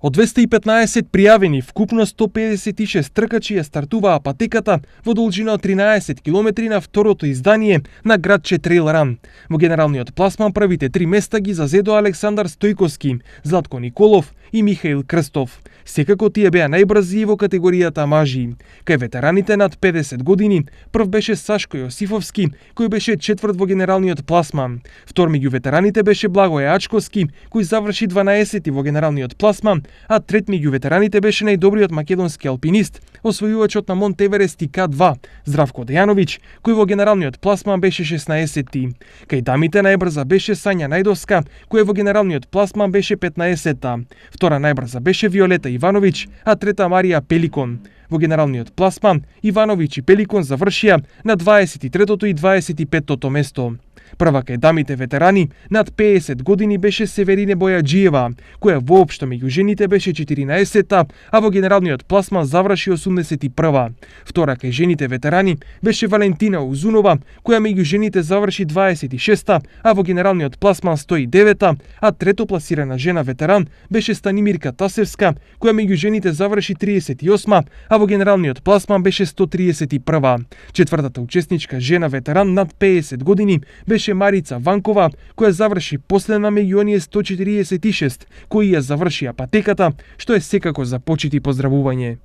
Од 215 пријавени, вкупно 156 тркачи ја стартуваа патеката во должина од 13 километри на второто издание на градче Трейл Ран. Во генералниот пласман првите 3 места ги зазедоа Александар Стојковски, Златко Николов и Михаил Крстов. Секако тие беа најбрзи во категоријата мажи. Кај ветераните над 50 години, прв беше Сашко Јосифовски, кој беше четврт во генералниот пласман. Втор меѓу ветераните беше Благоје Ачковски, кој заврши 12 во генералниот пласман, а трет меѓу ветераните беше најдобриот македонски алпинист, освојувачот на Монт Еверест и К2, Здравко Дејановиќ, кој во генералниот пласман беше 16-ти. Кај дамите најбрза беше Сања Најдовска, која во генералниот пласман беше 15-та. Втора најбрза беше Виолета Ивановиќ, а трета Марија Пеликон. Во генералниот пласман Ивановиќ и Пеликон завршија на 23-тото и 25-тото место. Прва кај дамите ветерани над 50 години беше Северине Бојаджиева, која воопшто меѓу жените беше 14-та, а во генералниот пласман заврши 81-ва. Втора кај жените ветерани беше Валентина Узунова, која меѓу жените заврши 26-та, а во генералниот пласман 109-та, а трето пласирана жена ветеран беше Станимирка Тасевска, која меѓу жените заврши 38-ма, а во генералниот пласман беше 131-ва. Четвртата учесничка жена ветеран над 50 години беше Марица Ванкова, која заврши последна меѓу оние 146 кои ја завршија патеката, што е секако за почит и поздравување.